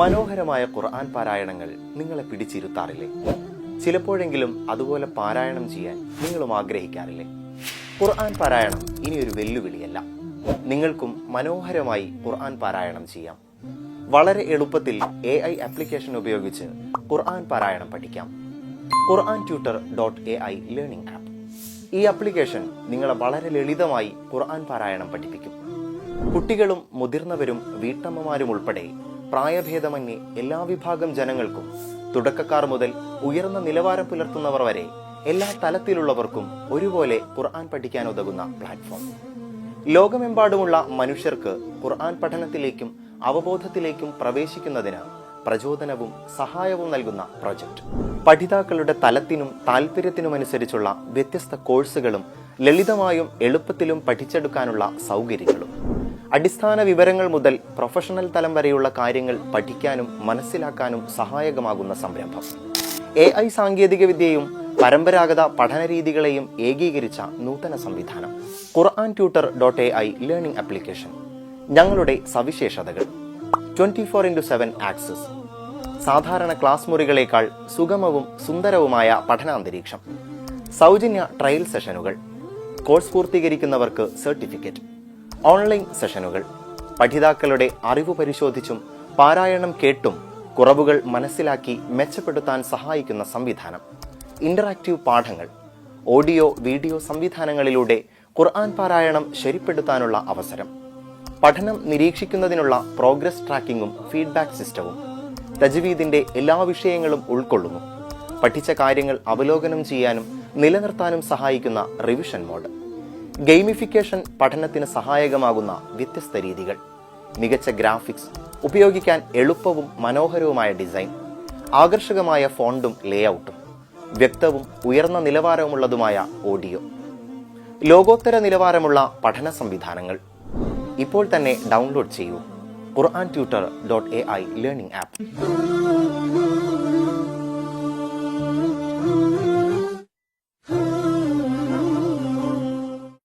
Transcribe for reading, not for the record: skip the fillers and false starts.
മനോഹരമായ ഖുർആൻ പാരായണങ്ങൾ നിങ്ങളെ പിടിച്ചിരുത്താറില്ലേ? ചിലപ്പോഴെങ്കിലും അതുപോലെ പാരായണം ചെയ്യാൻ നിങ്ങളും ആഗ്രഹിക്കാറില്ലേ? ഖുർആൻ പാരായണം ഇനിയൊരു വെല്ലുവിളിയല്ല. നിങ്ങൾക്കും മനോഹരമായി ഖുർആൻ പാരായണം ചെയ്യാം. വളരെ എളുപ്പത്തിൽ AI ആപ്ലിക്കേഷൻ ഉപയോഗിച്ച് ഖുർആൻ പാരായണം പഠിക്കാം. ഖുർആൻ ട്യൂട്ടർ .ai ലേണിംഗ് ആപ്പ്. ഈ ആപ്ലിക്കേഷൻ നിങ്ങളെ വളരെ ലളിതമായി ഖുർആൻ പാരായണം പഠിപ്പിക്കും. കുട്ടികളും മുതിർന്നവരും വീട്ടമ്മമാരും ഉൾപ്പെടെ പ്രായഭേദമന്യേ എല്ലാ വിഭാഗം ജനങ്ങൾക്കും, തുടക്കക്കാർ മുതൽ ഉയർന്ന നിലവാരം പുലർത്തുന്നവർ വരെ എല്ലാ തലത്തിലുള്ളവർക്കും ഒരുപോലെ ഖുർആൻ പഠിക്കാൻ ഉതകുന്ന പ്ലാറ്റ്ഫോം. ലോകമെമ്പാടുമുള്ള മനുഷ്യർക്ക് ഖുർആൻ പഠനത്തിലേക്കും അവബോധത്തിലേക്കും പ്രവേശിക്കുന്നതിന് പ്രചോദനവും സഹായവും നൽകുന്ന പ്രൊജക്ട്. പഠിതാക്കളുടെ തലത്തിനും താല്പര്യത്തിനുമനുസരിച്ചുള്ള വ്യത്യസ്ത കോഴ്സുകളും ലളിതമായും എളുപ്പത്തിലും പഠിച്ചെടുക്കാനുള്ള സൗകര്യങ്ങളും, അടിസ്ഥാന വിവരങ്ങൾ മുതൽ പ്രൊഫഷണൽ തലം വരെയുള്ള കാര്യങ്ങൾ പഠിക്കാനും മനസ്സിലാക്കാനും സഹായകമാകുന്ന സംരംഭം. AI സാങ്കേതികവിദ്യയും പരമ്പരാഗത പഠനരീതികളെയും ഏകീകരിച്ച നൂതന സംവിധാനം. ഖുർആൻ ട്യൂട്ടർ .ai ലേണിംഗ് ആപ്ലിക്കേഷൻ. ഞങ്ങളുടെ സവിശേഷതകൾ: 24/7 ആക്സസ്, സാധാരണ ക്ലാസ് മുറികളേക്കാൾ സുഗമവും സുന്ദരവുമായ പഠനാന്തരീക്ഷം, സൗജന്യ ട്രയൽ സെഷനുകൾ, കോഴ്സ് പൂർത്തീകരിക്കുന്നവർക്ക് സർട്ടിഫിക്കറ്റ്, ഓൺലൈൻ സെഷനുകൾ, പഠിതാക്കളുടെ അറിവ് പരിശോധിച്ചും പാരായണം കേട്ടും കുറവുകൾ മനസ്സിലാക്കി മെച്ചപ്പെടുത്താൻ സഹായിക്കുന്ന സംവിധാനം, ഇന്ററാക്റ്റീവ് പാഠങ്ങൾ, ഓഡിയോ വീഡിയോ സംവിധാനങ്ങളിലൂടെ ഖുർആൻ പാരായണം ശരിപ്പെടുത്താനുള്ള അവസരം, പഠനം നിരീക്ഷിക്കുന്നതിനുള്ള പ്രോഗ്രസ് ട്രാക്കിങ്ങും ഫീഡ്ബാക്ക് സിസ്റ്റവും, തജ്വീദിന്റെ എല്ലാ വിഷയങ്ങളും ഉൾക്കൊള്ളുന്നു. പഠിച്ച കാര്യങ്ങൾ അവലോകനം ചെയ്യാനും നിലനിർത്താനും സഹായിക്കുന്ന റിവിഷൻ മോഡ്, ഗെയിമിഫിക്കേഷൻ, പഠനത്തിന് സഹായകമാകുന്ന വ്യത്യസ്ത രീതികൾ, മികച്ച ഗ്രാഫിക്സ്, ഉപയോഗിക്കാൻ എളുപ്പവും മനോഹരവുമായ ഡിസൈൻ, ആകർഷകമായ ഫോണ്ടും ലേഔട്ടും, വ്യക്തവും ഉയർന്ന നിലവാരമുള്ളതുമായ ഓഡിയോ, ലോകോത്തര നിലവാരമുള്ള പഠന സംവിധാനങ്ങൾ. ഇപ്പോൾ തന്നെ ഡൗൺലോഡ് ചെയ്യൂ ഖുർആൻ ട്യൂട്ടർ .ai ലേണിംഗ് ആപ്പ്.